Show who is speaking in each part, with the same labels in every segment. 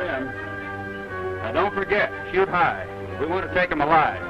Speaker 1: in. Now, don't forget, shoot high. We want to take them alive.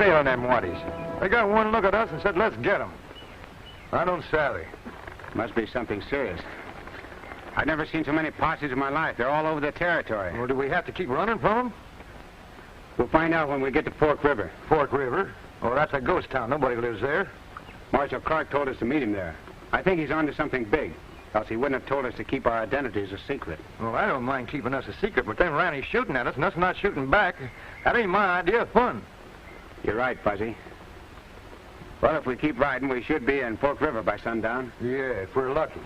Speaker 2: On them waddies. They got one look at us and said, let's get them. I don't savvy.
Speaker 1: Must be something serious. I've never seen so many posses in my life. They're all over the territory.
Speaker 2: Well, do we have to keep running from them?
Speaker 1: We'll find out when we get to Fork River.
Speaker 2: Fork River? Oh, that's a ghost town. Nobody lives there.
Speaker 1: Marshal Clark told us to meet him there. I think he's onto something big, else he wouldn't have told us to keep our identities a secret.
Speaker 2: Well, I don't mind keeping us a secret, but them Rannies shooting at us and us not shooting back, that ain't my idea of fun.
Speaker 1: You're right, Fuzzy. Well, if we keep riding, we should be in Fork River by sundown.
Speaker 2: Yeah, if we're lucky.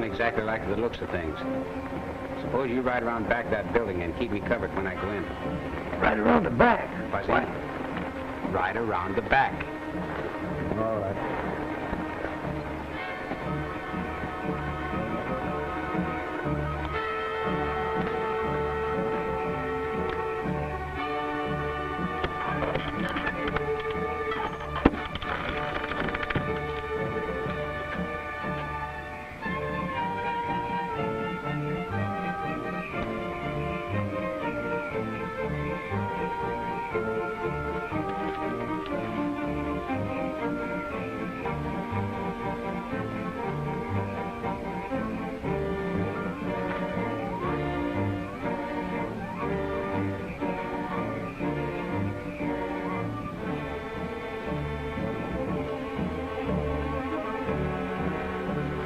Speaker 1: Exactly like the looks of things. Suppose you ride around back of that building and keep me covered when I go in.
Speaker 2: Right around the back?
Speaker 1: Fuzzy. What? Right around the back.
Speaker 2: All right.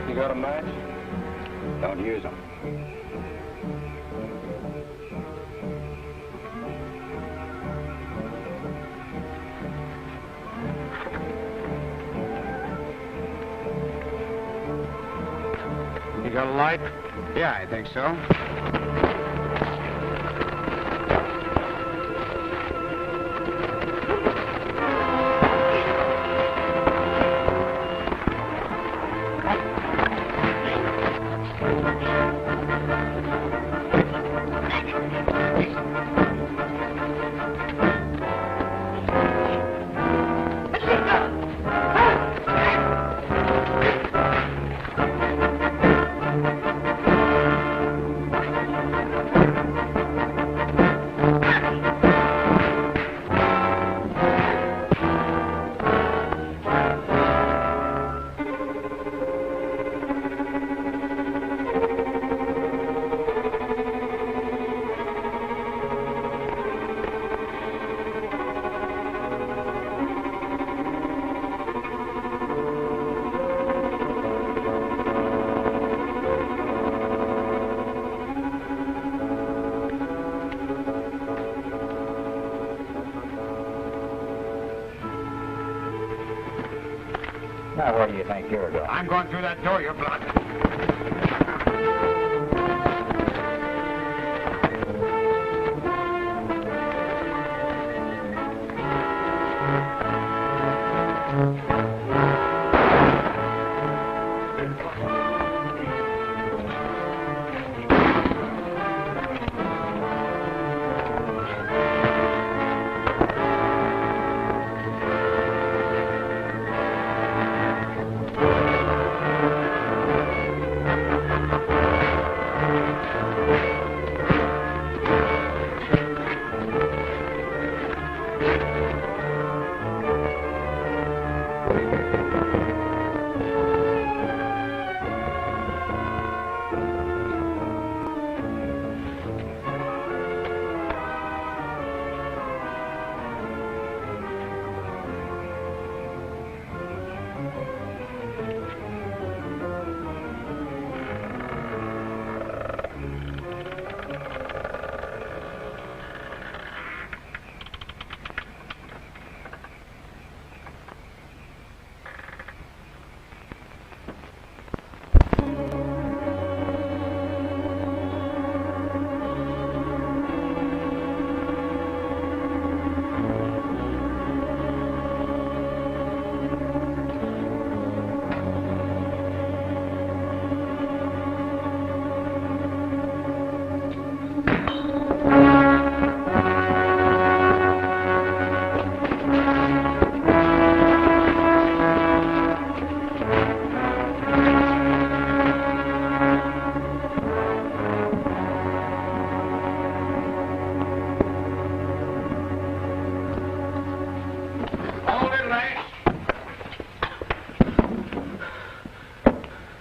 Speaker 1: You got a match? Don't use them.
Speaker 2: You got a light?
Speaker 1: Yeah, I think so. Now, where do you think you're going?
Speaker 3: I'm going through that door you're blocking.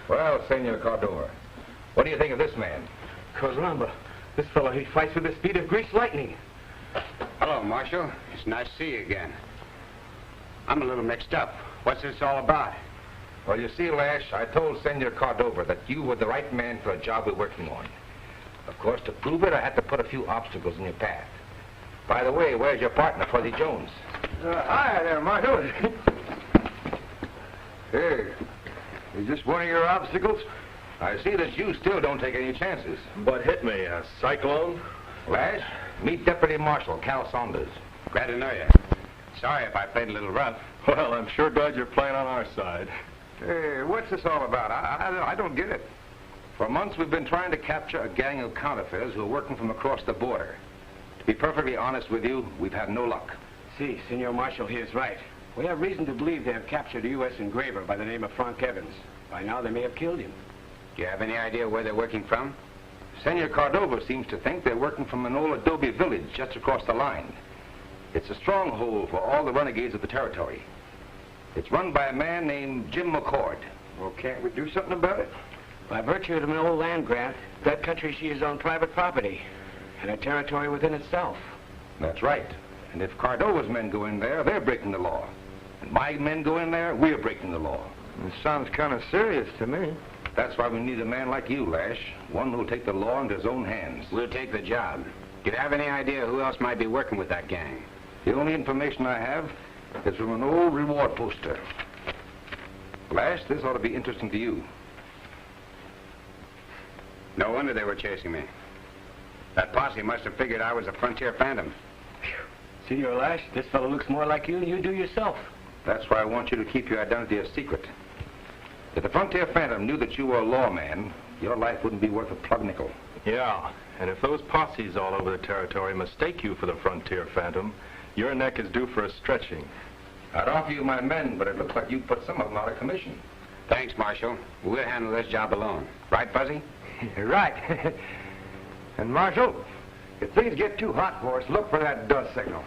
Speaker 2: Well, Senor Cordova, what do you think of this man?
Speaker 3: Caramba, this fellow, he fights with the speed of greased lightning.
Speaker 1: Hello, Marshal. It's nice to see you again. I'm a little mixed up. What's this all about?
Speaker 2: Well, you see, Lash, I told Senor Cordova that you were the right man for a job we're working on. Of course, to prove it, I had to put a few obstacles in your path. By the way, where's your partner, Fuzzy Jones?
Speaker 3: Hi there, Marshal.
Speaker 2: Hey, is this one of your obstacles? I see that you still don't take any chances.
Speaker 4: What hit me? A cyclone?
Speaker 2: Lash, meet Deputy Marshal Cal Saunders.
Speaker 1: Glad to know you. Sorry if I played a little rough.
Speaker 4: Well, I'm sure glad you're playing on our side.
Speaker 2: Hey, what's this all about? I don't get it. For months, we've been trying to capture a gang of counterfeiters who are working from across the border. To be perfectly honest with you, we've had no luck.
Speaker 3: See, Senor Marshal, he is right. We have reason to believe they have captured a U.S. engraver by the name of Frank Evans. By now, they may have killed him.
Speaker 1: Do you have any idea where they're working from?
Speaker 2: Senor Cordova seems to think they're working from an old adobe village just across the line. It's a stronghold for all the renegades of the territory. It's run by a man named Jim McCord.
Speaker 3: Well, can't we do something about it? By virtue of an old land grant, that country she is on private property and a territory within itself.
Speaker 2: That's right. And if Cordova's men go in there, they're breaking the law. And my men go in there, we're breaking the law.
Speaker 3: It sounds kind of serious to me.
Speaker 2: That's why we need a man like you, Lash. One who'll take the law into his own hands.
Speaker 1: We'll take the job. Do you have any idea who else might be working with that gang?
Speaker 2: The only information I have is from an old reward poster. Lash, this ought to be interesting to you.
Speaker 1: No wonder they were chasing me. That posse must have figured I was a frontier phantom.
Speaker 3: Senor Lash, this fellow looks more like you than you do yourself.
Speaker 2: That's why I want you to keep your identity a secret. If the frontier phantom knew that you were a lawman, your life wouldn't be worth a plug nickel.
Speaker 4: Yeah, and if those posses all over the territory mistake you for the frontier phantom, your neck is due for a stretching.
Speaker 2: I'd offer you my men, but it looks like you put some of them out of commission.
Speaker 1: Thanks, Marshal. We'll handle this job alone. Right, Fuzzy?
Speaker 3: Right. And, Marshal, if things get too hot for us, look for that dust signal.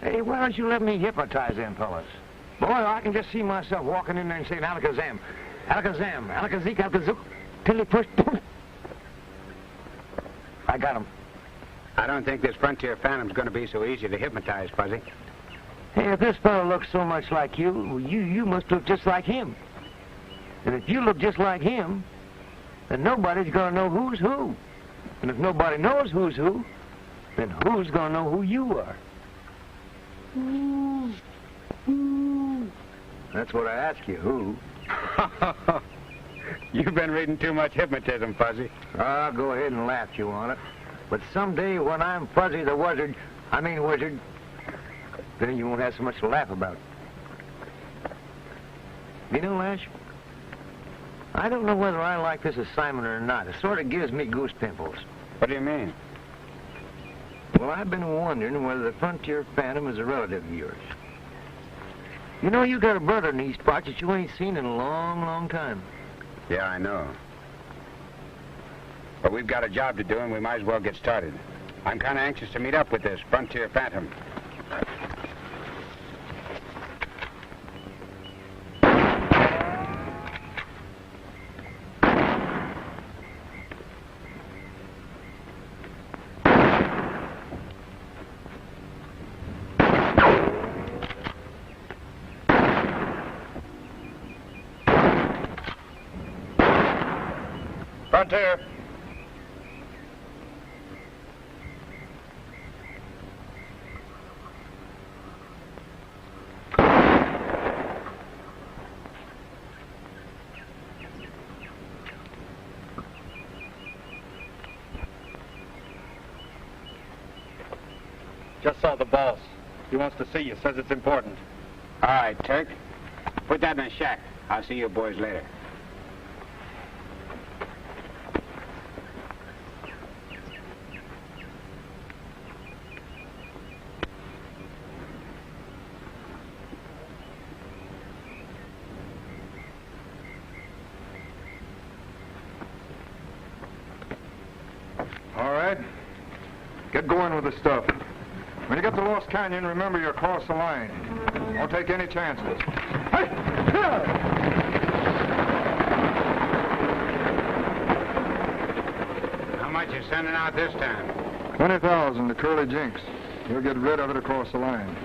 Speaker 5: Hey, why don't you let me hypnotize them fellas? Boy, I can just see myself walking in there and saying, Alakazam, Alakazam, Alakazik, Alakazuk, till he push. I got him.
Speaker 1: I don't think this frontier phantom's going to be so easy to hypnotize, Fuzzy.
Speaker 5: Hey, if this fellow looks so much like you, well, you must look just like him. And if you look just like him, then nobody's going to know who's who. And if nobody knows who's who, then who's going to know who you are? That's what I ask you, who?
Speaker 1: You've been reading too much hypnotism, Fuzzy.
Speaker 5: I'll go ahead and laugh you on it. But someday when I'm Fuzzy the Wizard, then you won't have so much to laugh about. You know, Lash, I don't know whether I like this assignment or not. It sort of gives me goose pimples.
Speaker 1: What do you mean?
Speaker 5: Well, I've been wondering whether the Frontier Phantom is a relative of yours. You know, you got a brother in these parts that you ain't seen in a long, long time.
Speaker 1: Yeah, I know. But we've got a job to do, and we might as well get started. I'm kind of anxious to meet up with this Frontier Phantom.
Speaker 2: Frontier.
Speaker 4: Just saw the boss. He wants to see you. Says it's important.
Speaker 1: All right, Turk. Put that in the shack. I'll see you boys later.
Speaker 6: All right. Get going with the stuff. When you get to Lost Canyon, remember you're across the line. Don't take any chances. Hey!
Speaker 1: How much you sending out this time?
Speaker 6: 20,000 to Curly Jinks. You'll get rid of it across the line.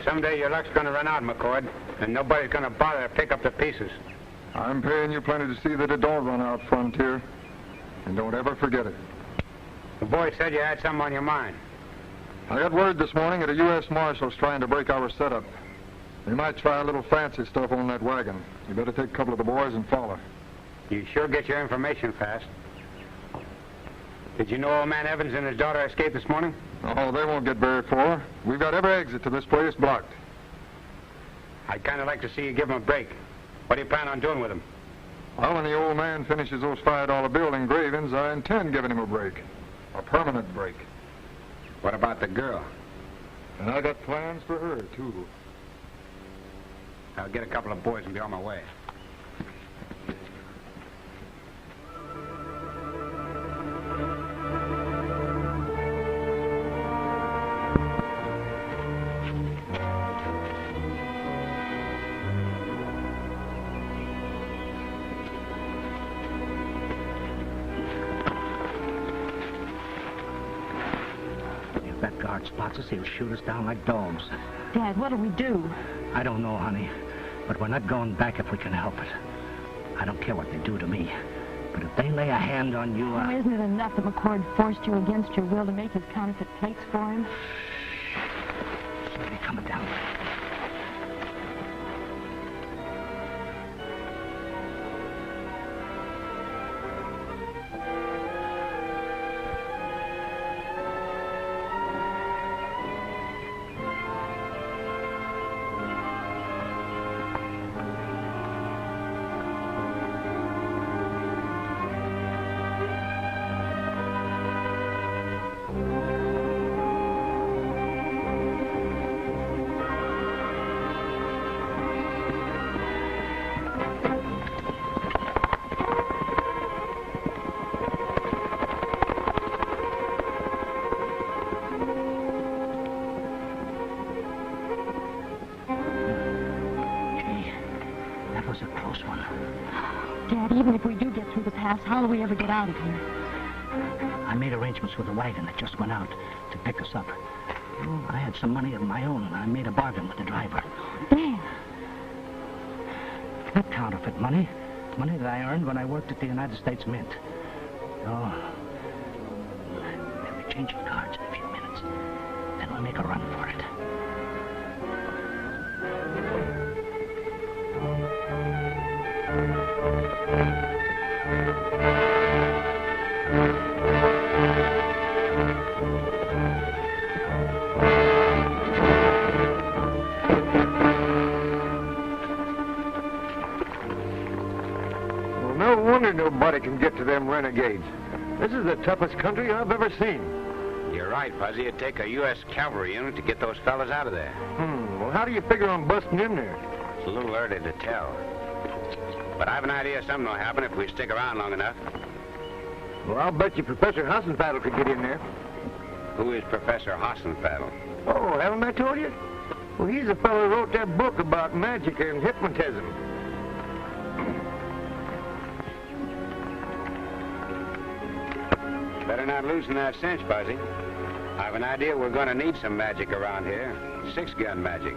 Speaker 1: Someday your luck's going to run out, McCord, and nobody's going to bother to pick up the pieces.
Speaker 6: I'm paying you plenty to see that it don't run out, Frontier. And don't ever forget it.
Speaker 1: The boy said you had something on your mind.
Speaker 6: I got word this morning that a U.S. Marshal's trying to break our setup. They might try a little fancy stuff on that wagon. You better take a couple of the boys and follow.
Speaker 1: You sure get your information fast. Did you know old man Evans and his daughter escaped this morning?
Speaker 6: Oh, they won't get very far. We've got every exit to this place blocked.
Speaker 1: I'd kind of like to see you give them a break. What do you plan on doing with them?
Speaker 6: Well, when the old man finishes those $5 bill engravings, I intend giving him a break. A permanent break.
Speaker 1: What about the girl?
Speaker 6: And I got plans for her, too.
Speaker 1: I'll get a couple of boys and be on my way.
Speaker 3: That guard spots us, he'll shoot us down like dogs.
Speaker 7: Dad, what'll we do?
Speaker 3: I don't know, honey. But we're not going back if we can help it. I don't care what they do to me. But if they lay a hand on you,
Speaker 7: Oh, isn't it enough that McCord forced you against your will to make his counterfeit plates for him?
Speaker 3: They're coming down.
Speaker 7: Even if we do get through the pass, how will we ever get out of here?
Speaker 3: I made arrangements with a wagon that just went out to pick us up. Oh, I had some money of my own, and I made a bargain with the driver.
Speaker 7: Dad!
Speaker 3: Not counterfeit money, Money that I earned when I worked at the United States Mint. Oh, they'll be changing cards in a few minutes. Then we'll make a run for it.
Speaker 5: Well, no wonder nobody can get to them renegades. This is the toughest country I've ever seen.
Speaker 1: You're right, Fuzzy. It'd take a U.S. cavalry unit to get those fellas out of there.
Speaker 5: Well, how do you figure on busting in there?
Speaker 1: It's a little early to tell. But I have an idea something will happen if we stick around long enough.
Speaker 5: Well, I'll bet you Professor Hassenfattle could get in there.
Speaker 1: Who is Professor Hassenfattle?
Speaker 5: Oh, haven't I told you? Well, he's the fellow who wrote that book about magic and hypnotism.
Speaker 1: Better not loosen that cinch, Fuzzy. I have an idea we're going to need some magic around here. 6-gun magic.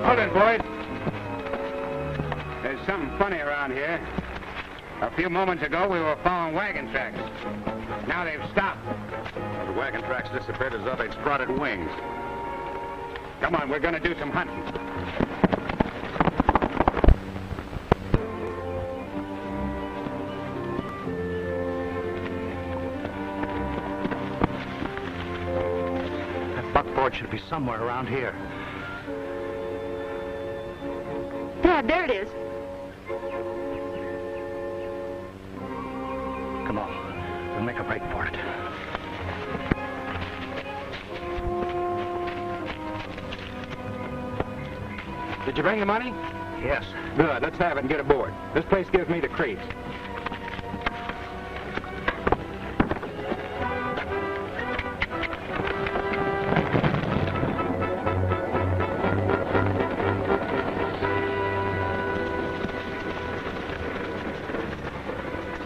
Speaker 2: Hold it, boys.
Speaker 1: There's something funny around here. A few moments ago, we were following wagon tracks. Now they've stopped.
Speaker 4: The wagon tracks disappeared as though they'd sprouted wings.
Speaker 1: Come on, we're going to do some hunting.
Speaker 3: That buckboard should be somewhere around here.
Speaker 7: Dad, there it is.
Speaker 3: Come on. We'll make a break for it.
Speaker 1: Did you bring the money?
Speaker 3: Yes.
Speaker 1: Good. Let's have it and get aboard. This place gives me the creeps.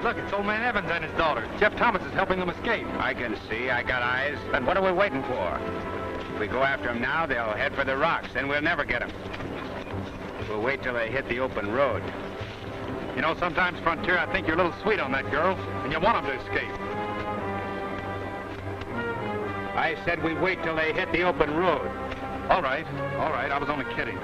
Speaker 6: Look, it's old man Evans and his daughter. Jeff Thomas is helping them escape.
Speaker 1: I can see. I got eyes. Then what are we waiting for? If we go after them now, they'll head for the rocks. Then we'll never get them. We'll wait till they hit the open road.
Speaker 6: You know, sometimes, Frontier, I think you're a little sweet on that girl, and you want them to escape.
Speaker 1: I said we wait till they hit the open road.
Speaker 6: All right. I was only kidding.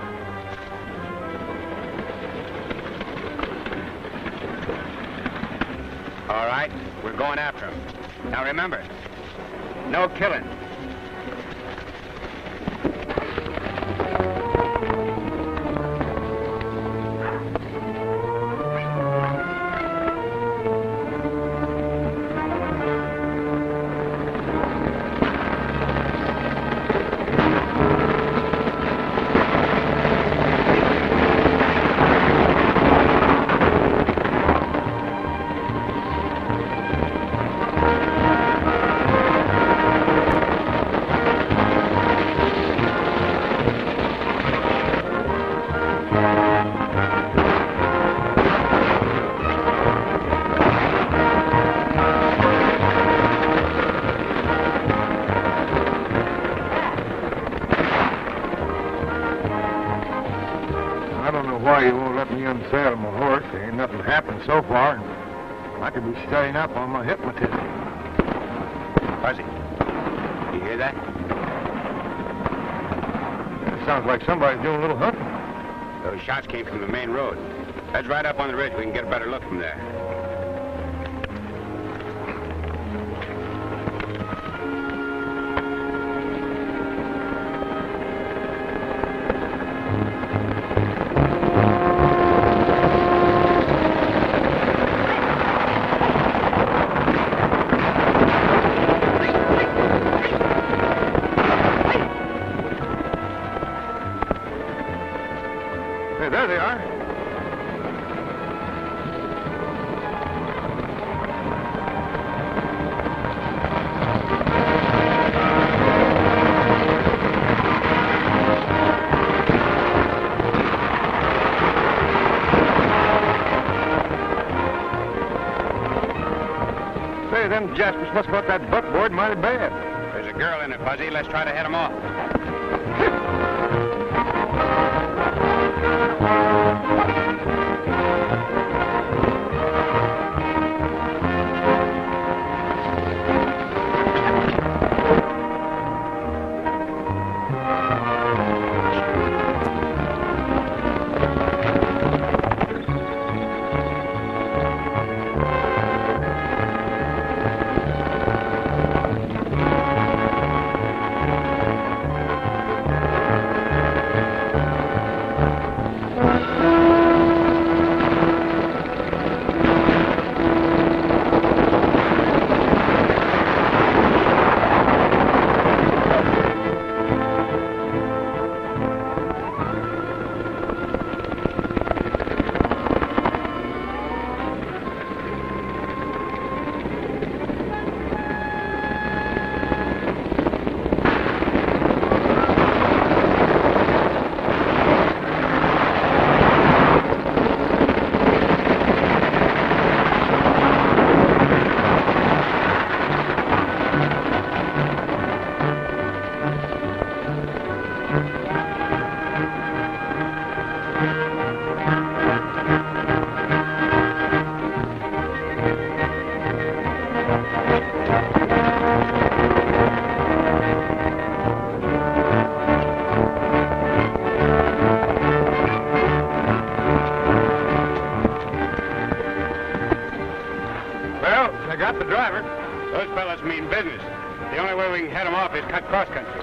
Speaker 1: All right, we're going after them. Now remember, no killing.
Speaker 5: Why you won't let me unsaddle my horse? There ain't nothing happened so far. I could be studying up on my hypnotism.
Speaker 1: Fuzzy, you hear that?
Speaker 5: It sounds like somebody's doing a little hunting.
Speaker 1: Those shots came from the main road. Let's ride up on the ridge. We can get a better look from there.
Speaker 5: There they are. Say, them Jaspers must have got that buckboard mighty bad.
Speaker 1: There's a girl in it, Fuzzy. Let's try to head them off.
Speaker 6: got the driver.
Speaker 1: Those fellas mean business. The only way we can head them off is cut cross country.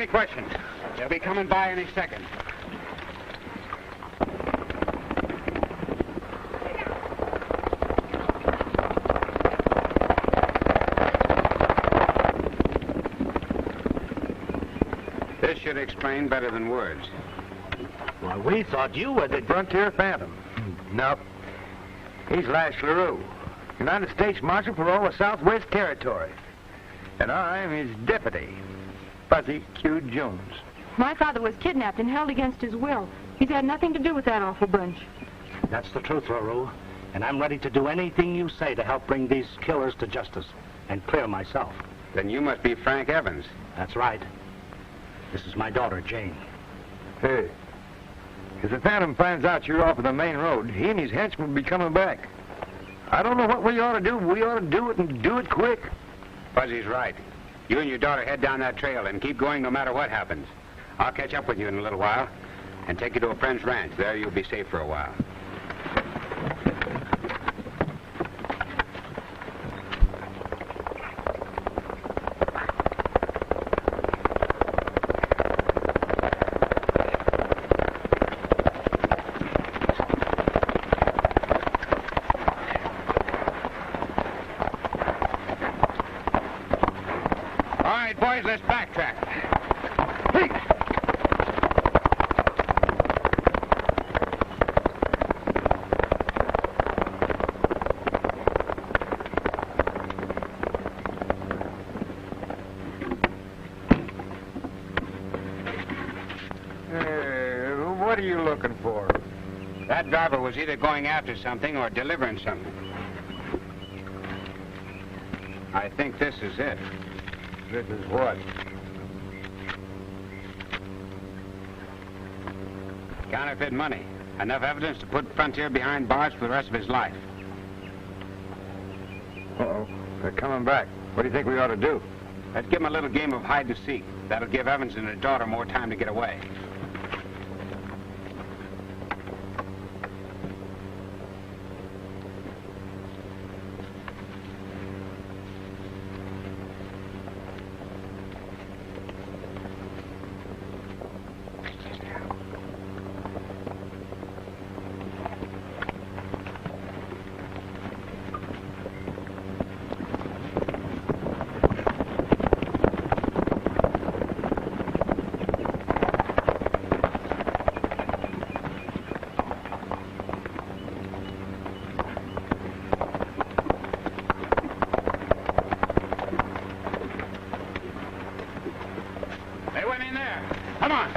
Speaker 1: Questions. They'll be coming by any second. This should explain better than words.
Speaker 3: Why, we thought you were the Frontier Phantom.
Speaker 5: Nope. He's Lash LaRue, United States Marshal for all the Southwest Territory. And I'm his deputy, Fuzzy Q. Jones.
Speaker 7: My father was kidnapped and held against his will. He's had nothing to do with that awful bunch.
Speaker 3: That's the truth, LaRue. And I'm ready to do anything you say to help bring these killers to justice and clear myself.
Speaker 1: Then you must be Frank Evans.
Speaker 3: That's right. This is my daughter, Jane.
Speaker 5: Hey, if the Phantom finds out you're off of the main road, he and his henchmen will be coming back. I don't know what we ought to do, but we ought to do it and do it quick.
Speaker 1: Fuzzy's right. You and your daughter head down that trail and keep going no matter what happens. I'll catch up with you in a little while and take you to a friend's ranch. There you'll be safe for a while. Boys, let's backtrack. Hey!
Speaker 5: What are you looking for?
Speaker 1: That driver was either going after something or delivering something. I think this is it.
Speaker 5: This is what?
Speaker 1: Counterfeit money. Enough evidence to put Frontier behind bars for the rest of his life.
Speaker 5: Uh-oh. They're coming back. What do you think we ought to do?
Speaker 1: Let's give them a little game of hide and seek. That'll give Evans and his daughter more time to get away. Come on.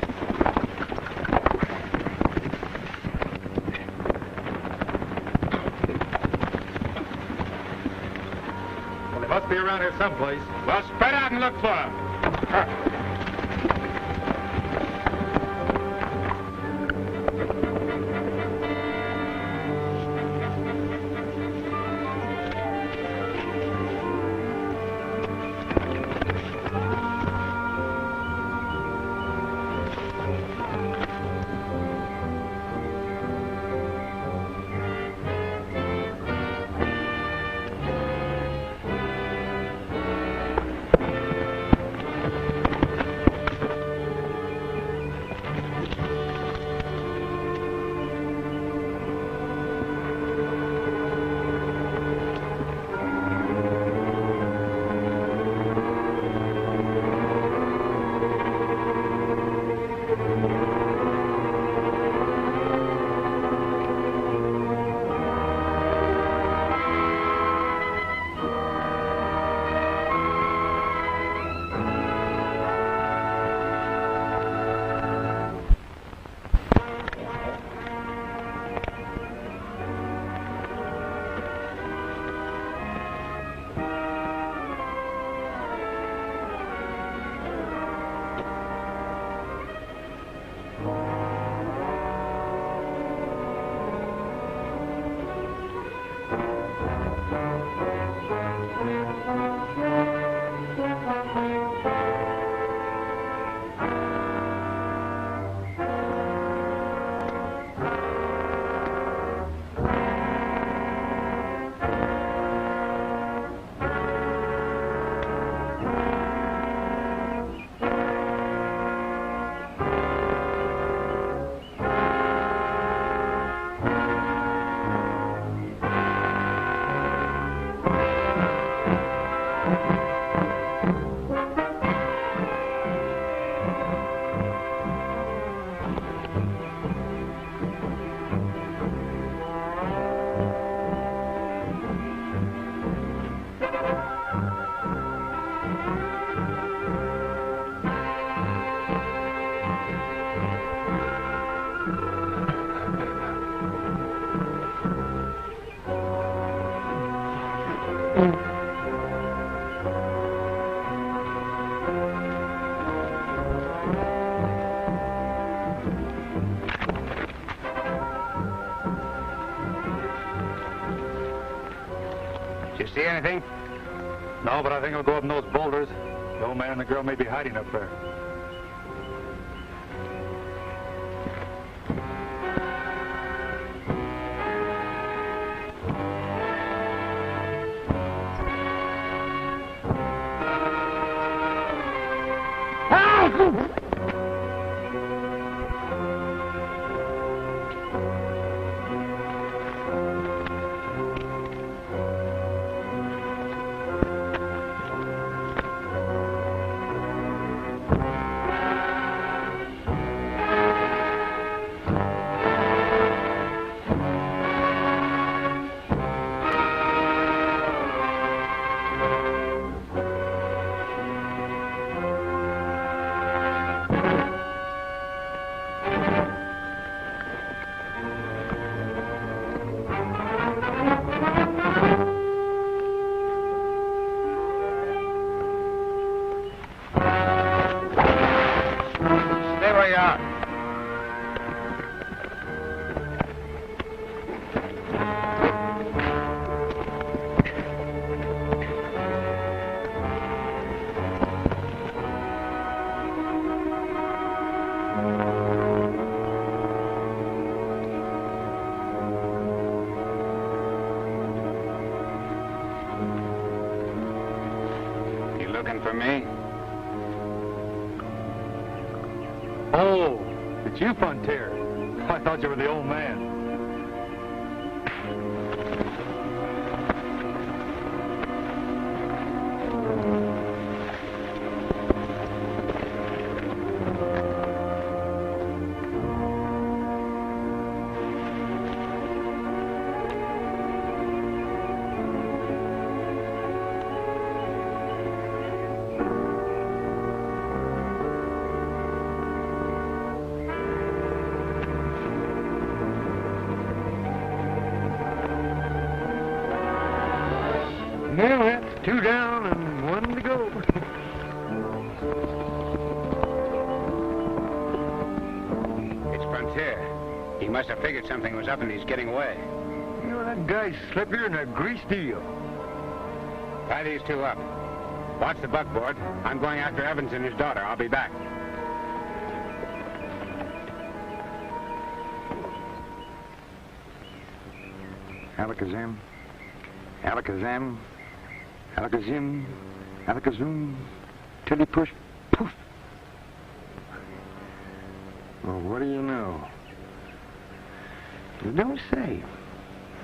Speaker 6: Well, they must be around here someplace.
Speaker 1: Well, spread out and look for them. Did you see anything?
Speaker 6: No, but I think it'll go up in those boulders. The old man and the girl may be hiding up there.
Speaker 1: looking for me?
Speaker 6: Oh, it's you, Frontier. I thought you were the old man. Well, that's 2 down and 1 to go.
Speaker 1: It's Frontier. He must have figured something was up and he's getting away.
Speaker 5: You know, that guy's slippier than a greased eel.
Speaker 1: Tie these two up. Watch the buckboard. I'm going after Evans and his daughter. I'll be back.
Speaker 5: Alakazam, Alakazam, Alakazim, Alakazum, tilly push, poof. Well, what do you know? You don't say.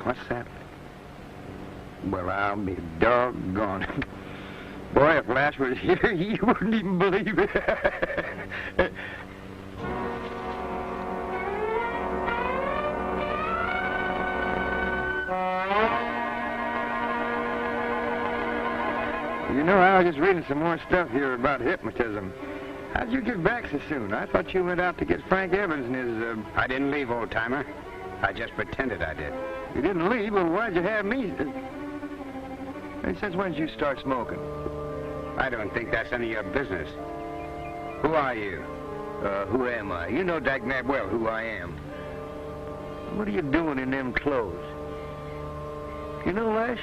Speaker 5: What's that? Well, I'll be doggone. Boy, if Lash was here, you wouldn't even believe it. You know, I was just reading some more stuff here about hypnotism. How'd you get back so soon? I thought you went out to get Frank Evans and his,
Speaker 1: I didn't leave, old-timer. I just pretended I did.
Speaker 5: You didn't leave? Well, why'd you have me? And since when did you start smoking?
Speaker 1: I don't think that's any of your business. Who are you?
Speaker 5: Who am I? You know dagnab well who I am. What are you doing in them clothes? You know, Lash,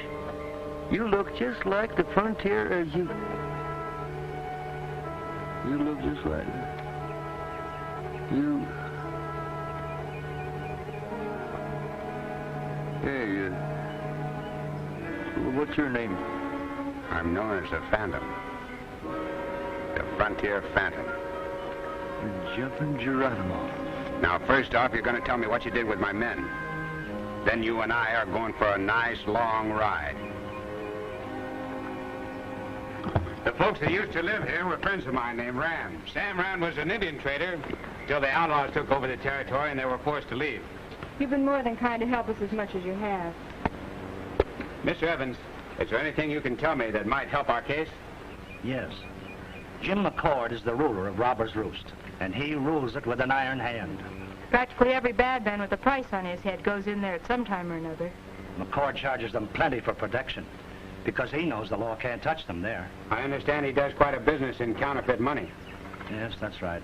Speaker 5: you look just like the Frontier as you... You look just like her. You... Hey, what's your name?
Speaker 1: I'm known as the Phantom. The Frontier Phantom.
Speaker 5: The Jumping Geronimo.
Speaker 1: Now, first off, you're going to tell me what you did with my men. Then you and I are going for a nice, long ride. The folks that used to live here were friends of mine named Ram. Sam Ram was an Indian trader till the outlaws took over the territory and they were forced to leave.
Speaker 7: You've been more than kind to help us as much as you have.
Speaker 1: Mr. Evans, is there anything you can tell me that might help our case?
Speaker 3: Yes. Jim McCord is the ruler of Robber's Roost, and he rules it with an iron hand.
Speaker 7: Practically every bad man with a price on his head goes in there at some time or another.
Speaker 3: McCord charges them plenty for protection, because he knows the law can't touch them there.
Speaker 1: I understand he does quite a business in counterfeit money.
Speaker 3: Yes, that's right.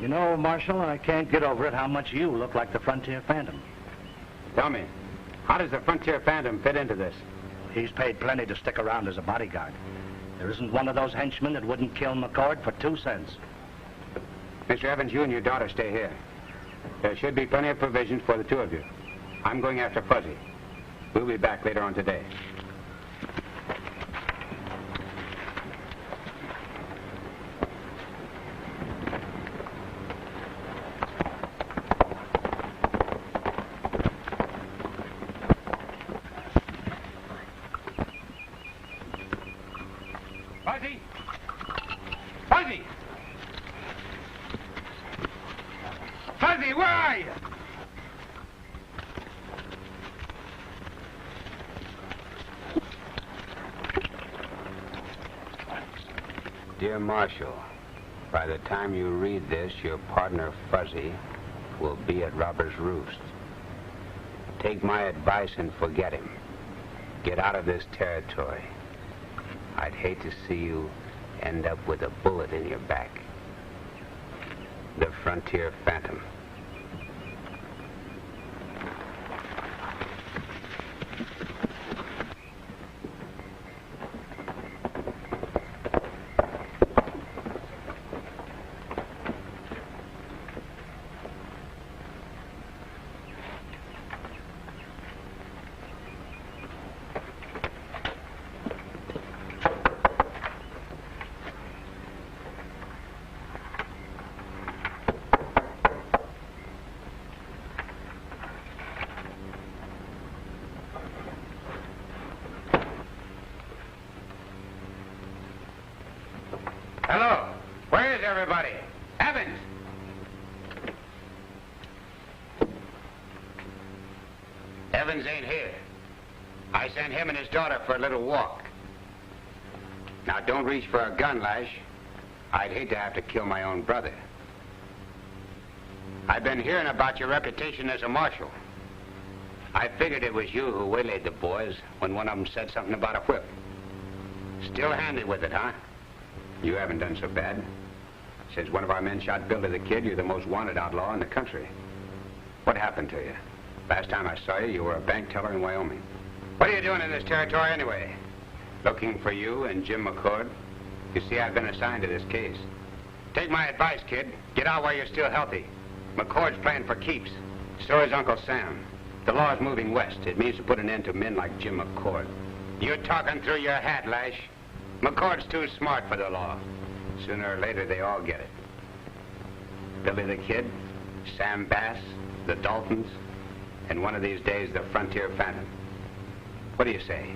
Speaker 3: You know, Marshal, I can't get over it how much you look like the Frontier Phantom.
Speaker 1: Tell me, how does the Frontier Phantom fit into this?
Speaker 3: He's paid plenty to stick around as a bodyguard. There isn't one of those henchmen that wouldn't kill McCord for 2 cents.
Speaker 1: Mr. Evans, you and your daughter stay here. There should be plenty of provisions for the two of you. I'm going after Fuzzy. We'll be back later on today. Fuzzy! Fuzzy! Fuzzy, where are you? Dear Marshal, by the time you read this, your partner Fuzzy will be at Robber's Roost. Take my advice and forget him. Get out of this territory. I'd hate to see you end up with a bullet in your back. The Frontier Phantom. I sent him and his daughter for a little walk. Now, don't reach for a gun, Lash. I'd hate to have to kill my own brother. I've been hearing about your reputation as a marshal. I figured it was you who waylaid the boys when one of them said something about a whip. Still handy with it, huh? You haven't done so bad. Since one of our men shot Billy the Kid, you're the most wanted outlaw in the country. What happened to you? Last time I saw you, you were a bank teller in Wyoming. What are you doing in this territory anyway? Looking for you and Jim McCord? You see, I've been assigned to this case. Take my advice, kid. Get out while you're still healthy. McCord's playing for keeps. So is Uncle Sam. The law's moving west. It means to put an end to men like Jim McCord. You're talking through your hat, Lash. McCord's too smart for the law. Sooner or later, they all get it. Billy the Kid, Sam Bass, the Daltons, and one of these days, the Frontier Phantom. What do you say?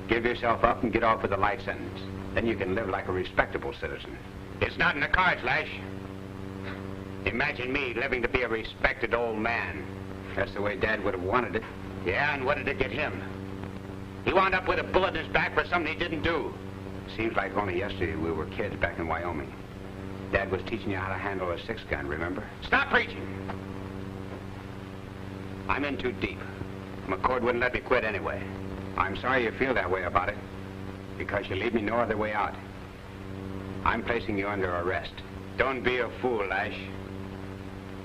Speaker 1: Give yourself up and get off with a light sentence. Then you can live like a respectable citizen. It's not in the cards, Lash. Imagine me living to be a respected old man. That's the way Dad would have wanted it. Yeah, and what did it get him? He wound up with a bullet in his back for something he didn't do. Seems like only yesterday we were kids back in Wyoming. Dad was teaching you how to handle a 6-gun, remember? Stop preaching! I'm in too deep. McCord wouldn't let me quit anyway. I'm sorry you feel that way about it, because you leave me no other way out. I'm placing you under arrest. Don't be a fool, Lash.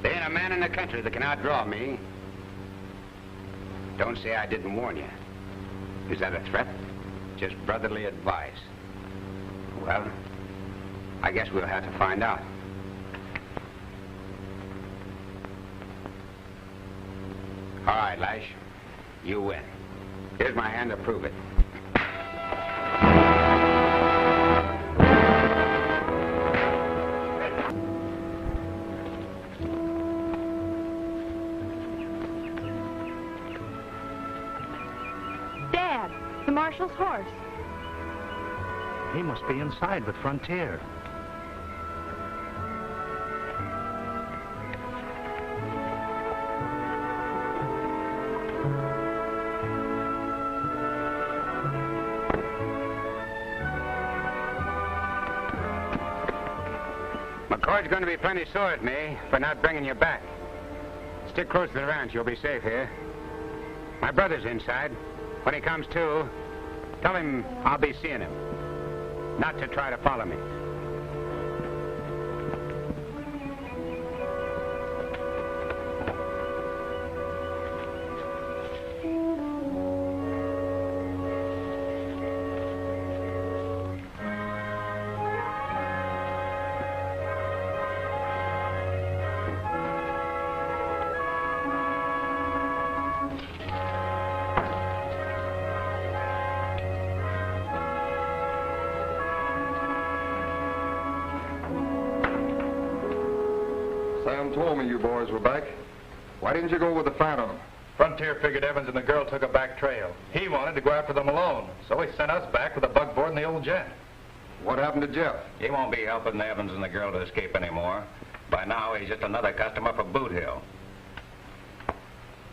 Speaker 1: There ain't a man in the country that can outdraw me. Don't say I didn't warn you. Is that a threat? Just brotherly advice. Well, I guess we'll have to find out. All right, Lash. You win. Here's my hand to prove it.
Speaker 7: Dad, the marshal's horse.
Speaker 3: He must be inside with Frontier.
Speaker 1: McCord's going to be plenty sore at me for not bringing you back. Stick close to the ranch. You'll be safe here. My brother's inside. When he comes to, tell him I'll be seeing him. Not to try to follow me.
Speaker 6: Sam told me you boys were back. Why didn't you go with the Phantom?
Speaker 4: Frontier figured Evans and the girl took a back trail. He wanted to go after them alone, so he sent us back with a buckboard and the old jet.
Speaker 6: What happened to Jeff?
Speaker 2: He won't be helping Evans and the girl to escape anymore. By now, he's just another customer for Boot Hill.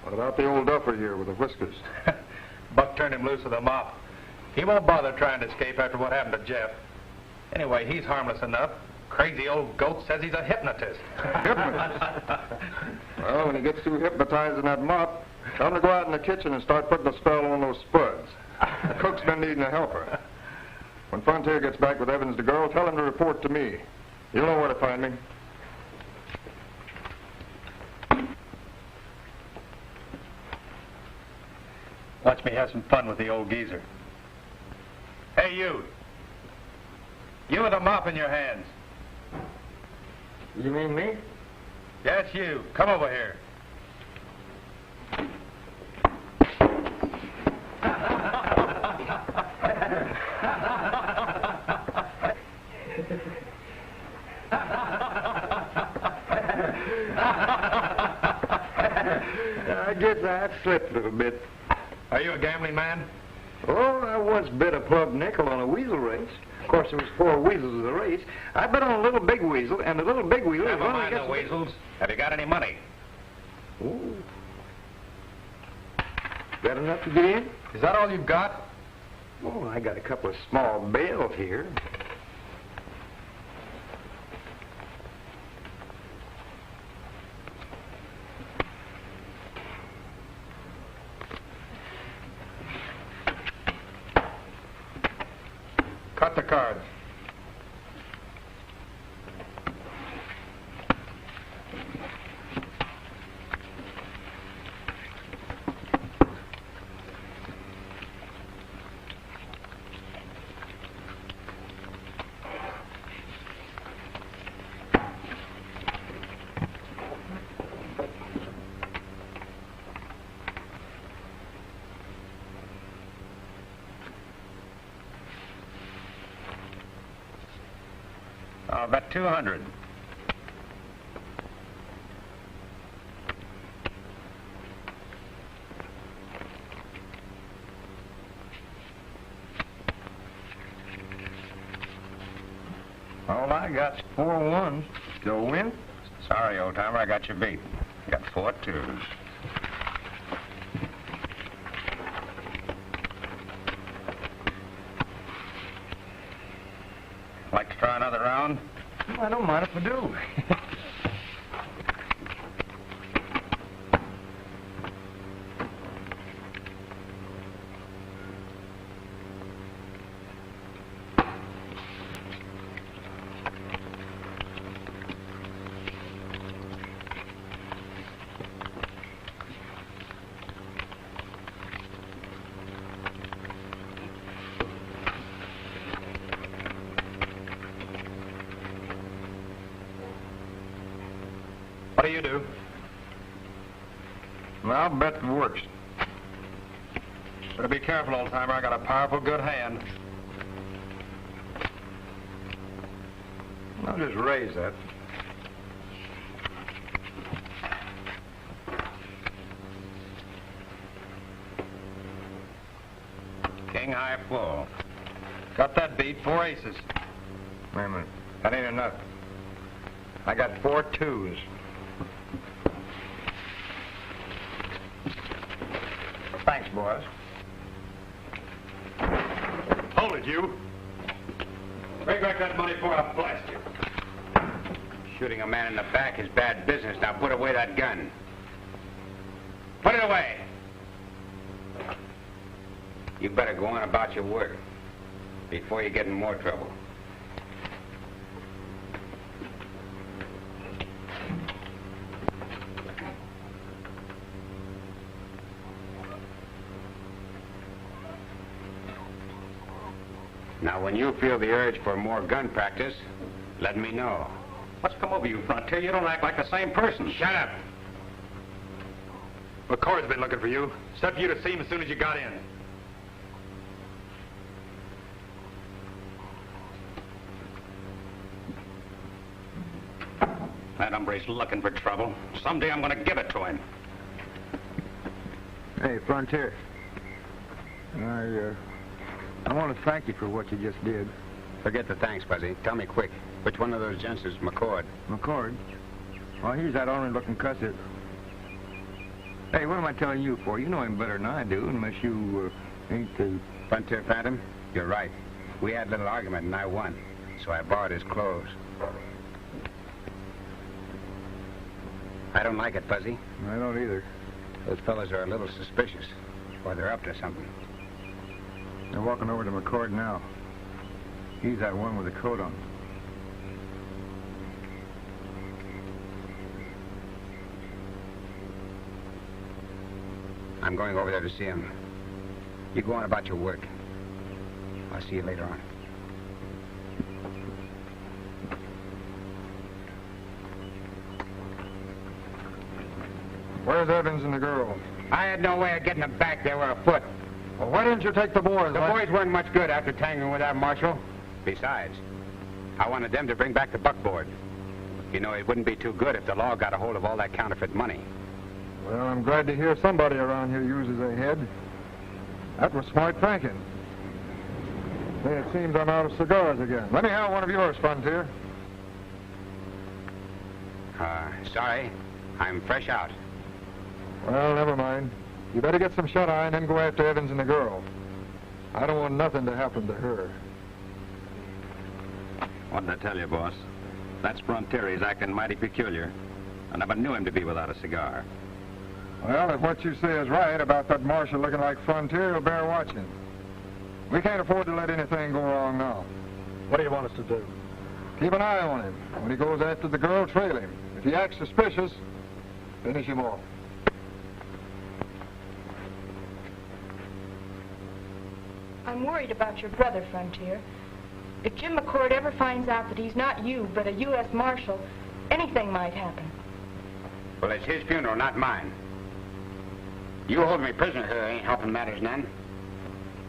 Speaker 6: What about the old duffer here with the whiskers?
Speaker 4: Buck turned him loose with a mop. He won't bother trying to escape after what happened to Jeff. Anyway, he's harmless enough. Crazy old goat says he's a hypnotist.
Speaker 6: Hypnotist? Well, when he gets through hypnotizing that mop, tell him to go out in the kitchen and start putting a spell on those spuds. The cook's been needing a helper. When Frontier gets back with Evans the girl, tell him to report to me. You'll know where to find me.
Speaker 4: Watch me have some fun with the old geezer. Hey, you. You with a mop in your hands.
Speaker 5: You mean me?
Speaker 4: Yes, you. Come over here.
Speaker 5: I guess I slipped a little bit.
Speaker 4: Are you a gambling man?
Speaker 5: Oh, I once bet a plug nickel on a weasel race. Of course, there was 4 weasels of the race. I bet on a little big weasel, and the little big weasel...
Speaker 2: Never mind the weasels. Have you got any money?
Speaker 5: Oh. Got enough to get in?
Speaker 4: Is that all you've got?
Speaker 5: Oh, I got a couple of small bales here.
Speaker 4: Cut the cards. About 200.
Speaker 5: All I got's 4 ones. Still win?
Speaker 4: Sorry, old timer, I got you beat. Got 4 twos. Like to try another round?
Speaker 5: I don't mind if I do.
Speaker 4: What do you do?
Speaker 5: Well, I'll bet the works.
Speaker 4: Better be careful, old timer. I got a powerful good hand.
Speaker 5: I'll just raise that.
Speaker 4: King high full. Got that beat. 4 aces.
Speaker 5: Wait a minute. That ain't enough. I got 4 twos. Thanks, boys.
Speaker 4: Hold it, you. Bring back that money before I blast you.
Speaker 1: Shooting a man in the back is bad business. Now put away that gun. Put it away. You better go on about your work before you get in more trouble. Now, when you feel the urge for more gun practice, let me know.
Speaker 4: What's come over you, Frontier? You don't act like the same person.
Speaker 1: Shut up!
Speaker 4: McCord's been looking for you. Sent for you to see him as soon as you got in. That hombre's looking for trouble. Someday I'm going to give it to him.
Speaker 5: Hey, Frontier. I want to thank you for what you just did.
Speaker 1: Forget the thanks, Fuzzy. Tell me quick. Which one of those gents is McCord?
Speaker 5: McCord? Well, he's that ornery-looking cuss that... Hey, what am I telling you for? You know him better than I do, unless you, ain't the...
Speaker 1: Frontier Phantom? You're right. We had a little argument and I won. So I borrowed his clothes. I don't like it, Fuzzy.
Speaker 5: I don't either.
Speaker 1: Those fellas are a little suspicious. Or they're up to something.
Speaker 5: They're walking over to McCord now. He's that one with the coat on.
Speaker 1: I'm going over there to see him. You go on about your work. I'll see you later on.
Speaker 6: Where's Evans and the girl?
Speaker 1: I had no way of getting them back. They were afoot.
Speaker 6: Well, why didn't you take the boys?
Speaker 1: The boys weren't much good after tangling with that marshal. Besides, I wanted them to bring back the buckboard. You know, it wouldn't be too good if the law got a hold of all that counterfeit money.
Speaker 6: Well, I'm glad to hear somebody around here uses a head. That was smart thinking. Hey, it seems I'm out of cigars again. Let me have one of yours, Frontier.
Speaker 1: Sorry. I'm fresh out.
Speaker 6: Well, never mind. You better get some shut-eye and then go after Evans and the girl. I don't want nothing to happen to her.
Speaker 8: What did I tell you, boss? That's Frontier's acting mighty peculiar. I never knew him to be without a cigar.
Speaker 6: Well, if what you say is right about that marshal looking like Frontier, you'll bear watching. We can't afford to let anything go wrong now.
Speaker 3: What do you want us to do?
Speaker 6: Keep an eye on him. When he goes after the girl, trail him. If he acts suspicious, finish him off.
Speaker 9: I'm worried about your brother, Frontier. If Jim McCord ever finds out that he's not you, but a U.S. Marshal, anything might happen.
Speaker 1: Well, it's his funeral, not mine. You hold me prisoner here ain't helping matters none.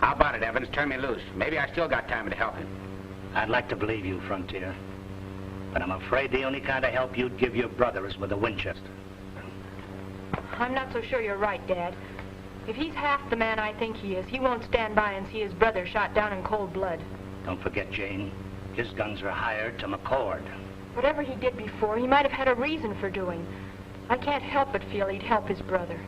Speaker 1: How about it, Evans? Turn me loose. Maybe I still got time to help him.
Speaker 3: I'd like to believe you, Frontier. But I'm afraid the only kind of help you'd give your brother is with a Winchester.
Speaker 9: I'm not so sure you're right, Dad. If he's half the man I think he is, he won't stand by and see his brother shot down in cold blood.
Speaker 3: Don't forget, Jane, his guns are hired to McCord.
Speaker 9: Whatever he did before, he might have had a reason for doing. I can't help but feel he'd help his brother.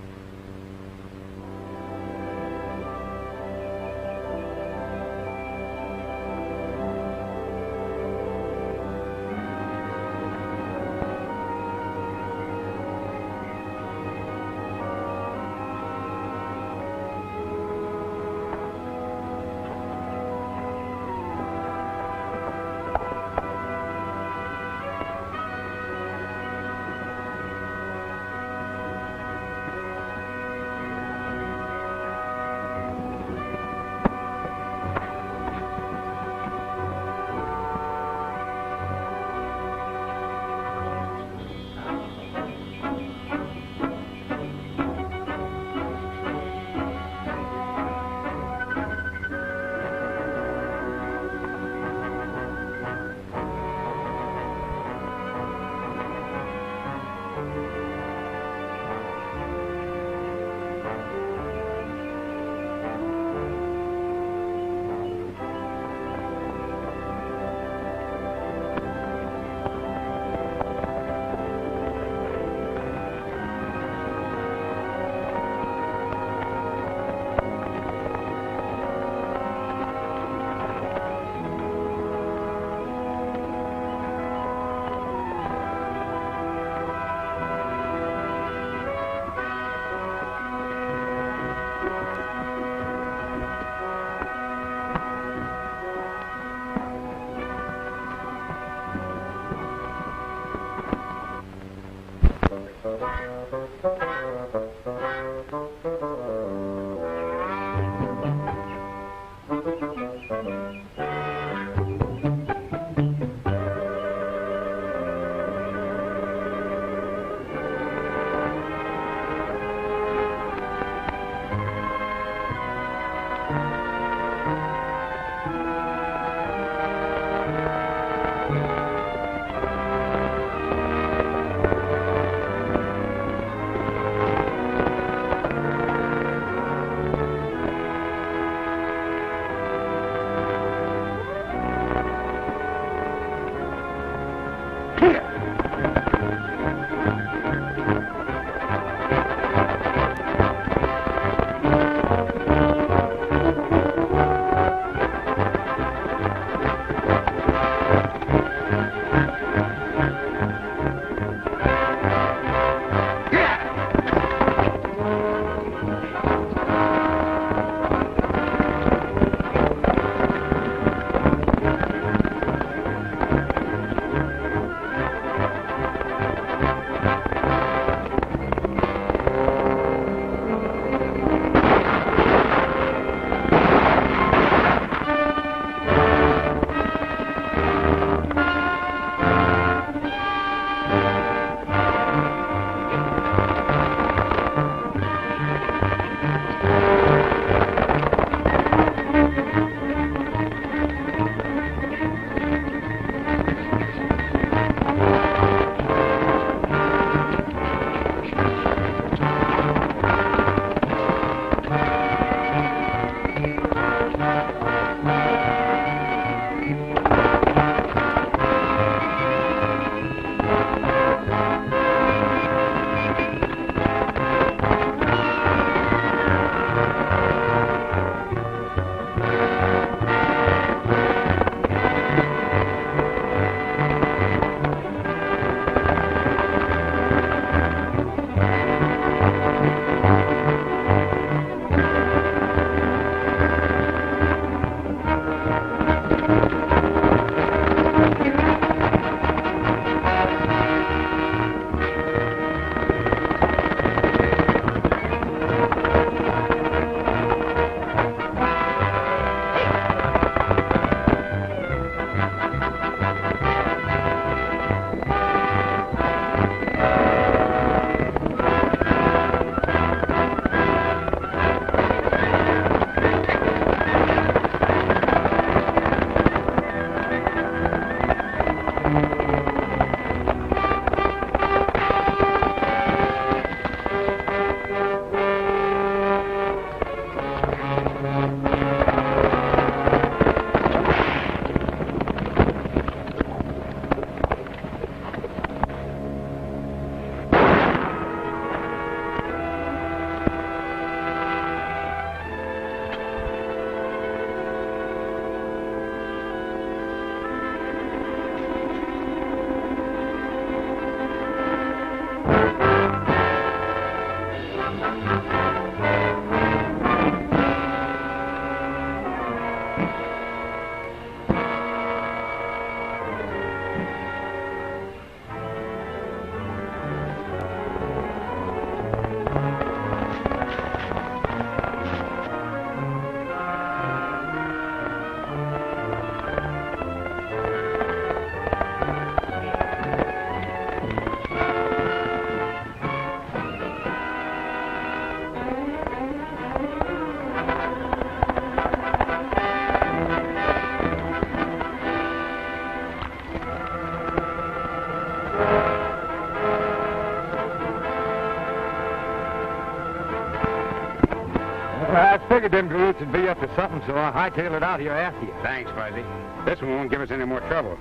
Speaker 5: would be up to something, so I hightailed it out here after you.
Speaker 1: Thanks, Fuzzy. This one won't give us any more trouble.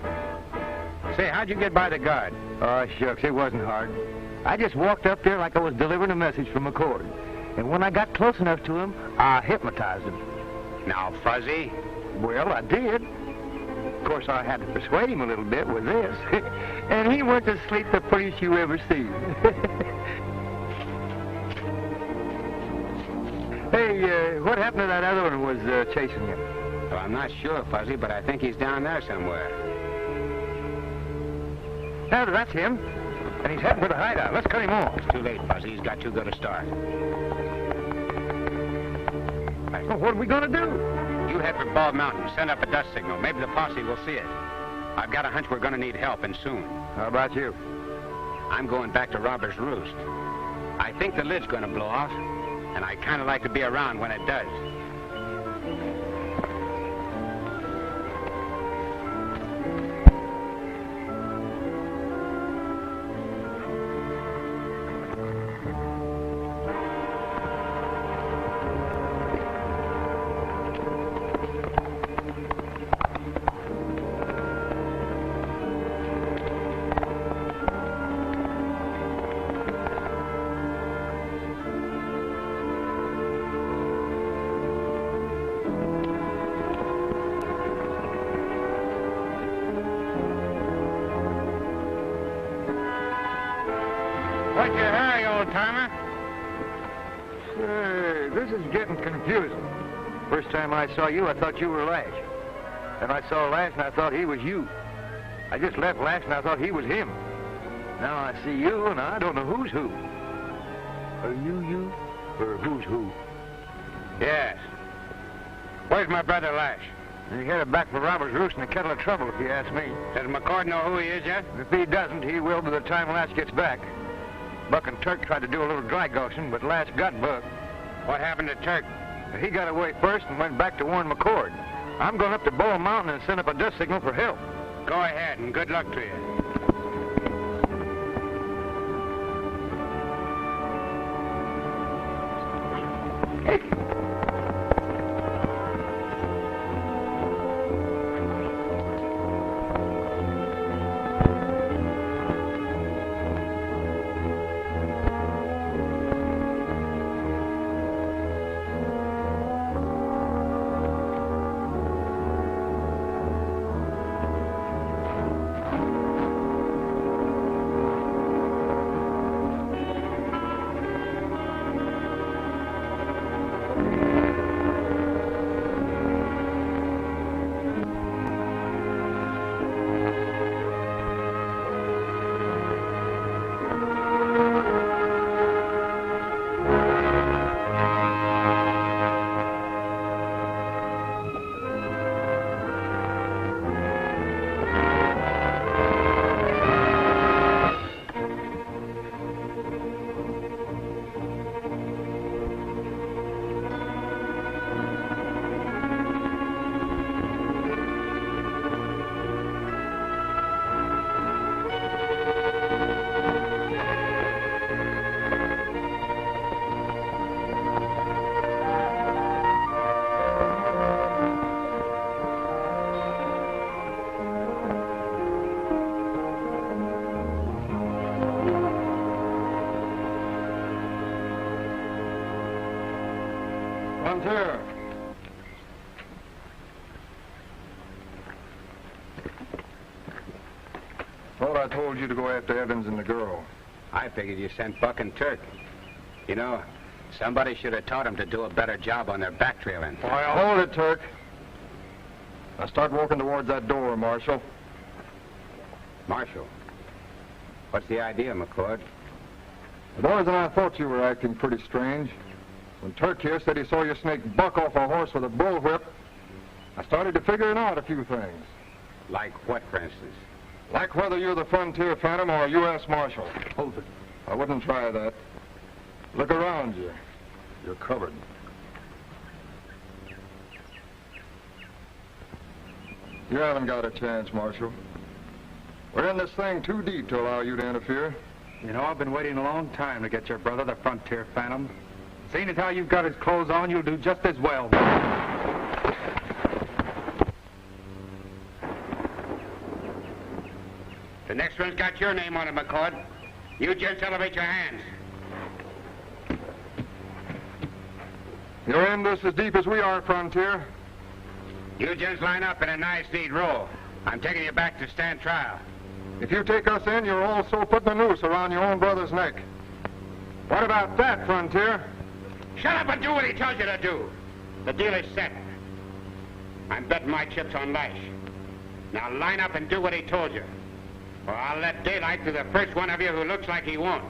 Speaker 1: Say, how'd you get by the guard?
Speaker 5: Oh, shucks, it wasn't hard. I just walked up there like I was delivering a message from McCord. And when I got close enough to him, I hypnotized him.
Speaker 1: Now, Fuzzy?
Speaker 5: Well, I did. Of course, I had to persuade him a little bit with this. And he went to sleep the prettiest you ever seen. Hey, what happened to that other one who was chasing you?
Speaker 1: Well, I'm not sure, Fuzzy, but I think he's down there somewhere.
Speaker 5: Now, that's him. And he's heading for the hideout. Let's cut him off.
Speaker 1: It's too late, Fuzzy. He's got too good a start.
Speaker 5: Well, what are we going to do?
Speaker 1: You head for Bald Mountain. Send up a dust signal. Maybe the posse will see it. I've got a hunch we're going to need help, and soon.
Speaker 5: How about you?
Speaker 1: I'm going back to Robber's Roost. I think the lid's going to blow off, and I kind of like to be around when it does.
Speaker 5: What's your hurry, old-timer? Say, this is getting confusing. First time I saw you, I thought you were Lash. Then I saw Lash, and I thought he was you. I just left Lash, and I thought he was him. Now I see you, and I don't know who's who. Are you, or who's who?
Speaker 1: Yes. Where's my brother Lash?
Speaker 5: He headed back for Robber's Roost in a kettle of trouble, if you ask me.
Speaker 1: Does McCord know who he is yet?
Speaker 5: If he doesn't, he will by the time Lash gets back. Buck and Turk tried to do a little dry gulching, but Lash got Buck.
Speaker 1: What happened to Turk?
Speaker 5: He got away first and went back to warn McCord. I'm going up to Bald Mountain and send up a dust signal for help.
Speaker 1: Go ahead, and good luck to you.
Speaker 6: Frontier. Thought I told you to go after Evans and the girl.
Speaker 1: I figured you sent Buck and Turk. You know, somebody should have taught them to do a better job on their back trailing.
Speaker 6: Why, hold it, Turk. Now start walking towards that door, Marshal.
Speaker 1: Marshal, what's the idea, McCord?
Speaker 6: The boys and I thought you were acting pretty strange. When Turk here said he saw you snake Buck off a horse with a bullwhip, I started to figuring out a few things.
Speaker 1: Like what, for instance?
Speaker 6: Like whether you're the Frontier Phantom or a U.S. Marshal.
Speaker 5: Hold it.
Speaker 6: I wouldn't try that. Look around you. You're covered. You haven't got a chance, Marshal. We're in this thing too deep to allow you to interfere.
Speaker 4: You know, I've been waiting a long time to get your brother, the Frontier Phantom. Seeing as how you've got his clothes on, you'll do just as well.
Speaker 1: The next one's got your name on it, McCord. You gents elevate your hands.
Speaker 6: You're in this as deep as we are, Frontier.
Speaker 1: You gents line up in a nice, neat row. I'm taking you back to stand trial.
Speaker 6: If you take us in, you're also putting a noose around your own brother's neck. What about that, Frontier?
Speaker 1: Shut up and do what he tells you to do. The deal is set. I'm betting my chips on Lash. Now line up and do what he told you. Or I'll let daylight to the first one of you who looks like he won't.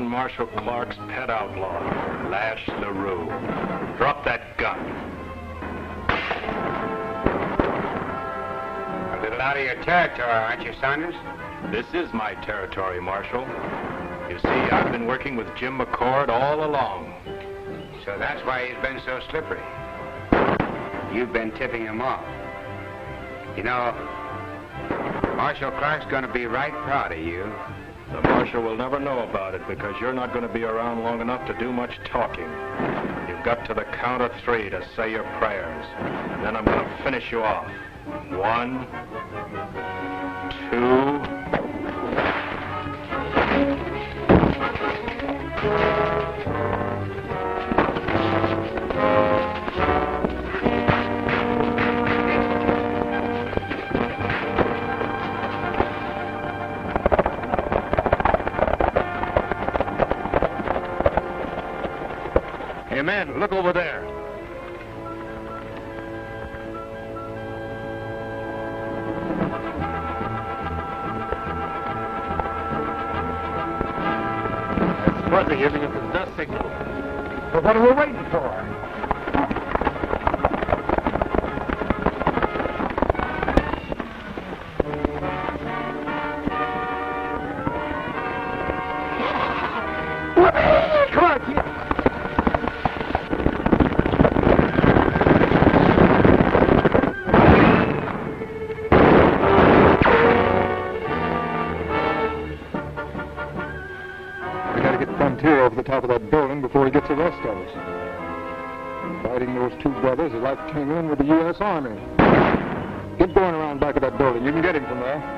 Speaker 4: Marshal Clark's pet outlaw, Lash LaRue. Drop that gun.
Speaker 1: A little out of your territory, aren't you, Saunders?
Speaker 4: This is my territory, Marshal. You see, I've been working with Jim McCord all along.
Speaker 1: So that's why he's been so slippery. You've been tipping him off. You know, Marshal Clark's going to be right proud of you.
Speaker 4: The Marshal will never know about it because you're not going to be around long enough to do much talking. You've got to the count of 3 to say your prayers. And then I'm going to finish you off. 1, 2...
Speaker 6: Hey, men, look over there. That's Fuzzy giving us a dust signal. Well, what are we waiting for? Come on, kid. Over the top of that building before he gets the rest of us. Fighting those 2 brothers is like teaming in with the U.S. Army. Get going around back of that building. You can get him from there.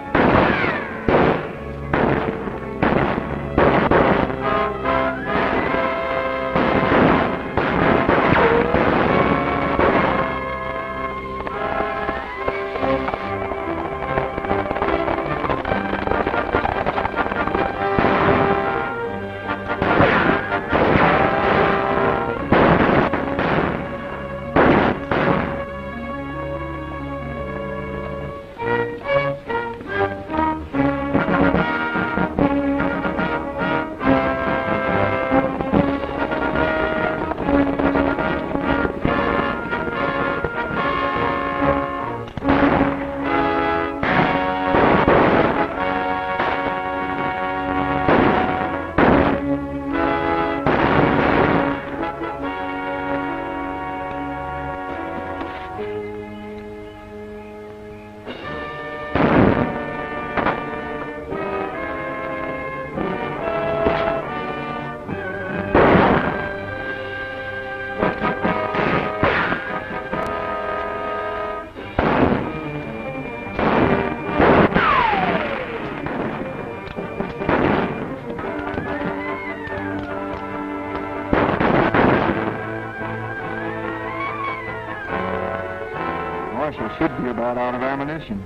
Speaker 6: Marshal should be about out of ammunition.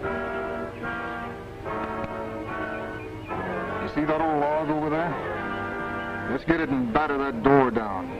Speaker 6: You see that old log over there? Let's get it and batter that door down.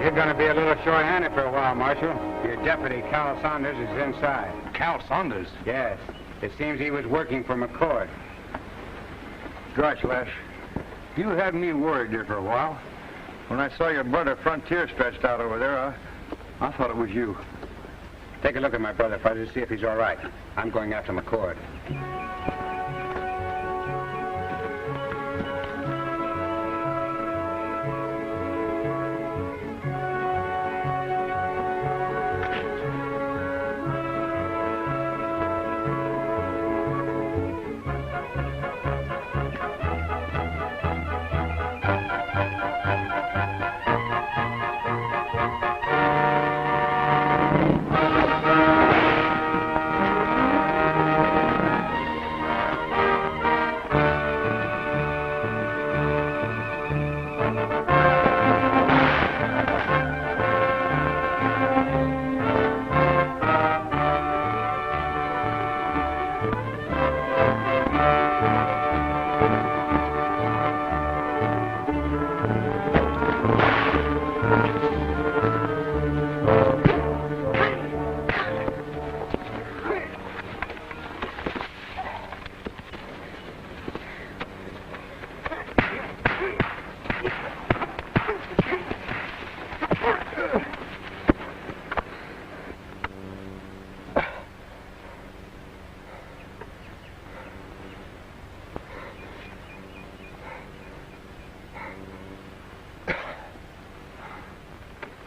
Speaker 1: You're going to be a little short-handed for a while, Marshal. Your deputy, Cal Saunders, is inside.
Speaker 2: Cal Saunders?
Speaker 1: Yes. It seems he was working for McCord.
Speaker 6: Gosh, Les, you had me worried there for a while. When I saw your brother Frontier stretched out over there, I thought it was you.
Speaker 1: Take a look at my brother, Fuzzy, to see if he's all right. I'm going after McCord.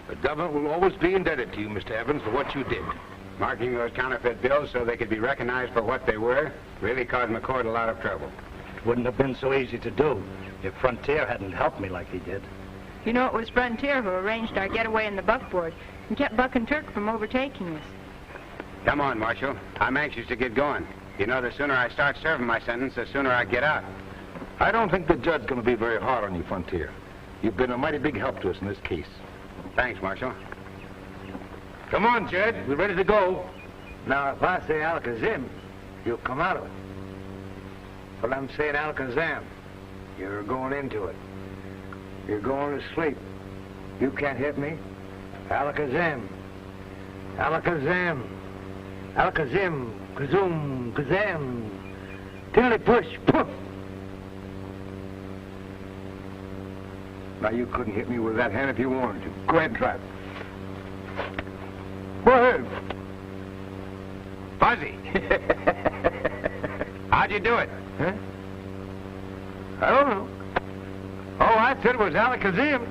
Speaker 2: The government will always be indebted to you, Mr. Evans, for what you did.
Speaker 1: Marking those counterfeit bills so they could be recognized for what they were really caused McCord a lot of trouble.
Speaker 3: It wouldn't have been so easy to do if Frontier hadn't helped me like he did.
Speaker 9: You know, it was Frontier who arranged our getaway in the buckboard and kept Buck and Turk from overtaking us.
Speaker 1: Come on, Marshal. I'm anxious to get going. You know, the sooner I start serving my sentence, the sooner I get out.
Speaker 2: I don't think the judge's going to be very hard on you, Frontier. You've been a mighty big help to us in this case.
Speaker 1: Thanks, Marshal.
Speaker 2: Come on, Jed. We're ready to go.
Speaker 10: Now, if I say Alakazam, you'll come out of it. But I'm saying Alakazam, you're going into it. You're going to sleep. You can't hit me. Alakazam. Alakazam. Alakazam. Kazoom. Kazam. Tiddly push. Poof.
Speaker 6: Now, you couldn't hit me with that hand if you wanted to. Go ahead and try it. Go ahead.
Speaker 1: Fuzzy. How'd you do it?
Speaker 10: Huh? I don't know. All I said was Alakazam.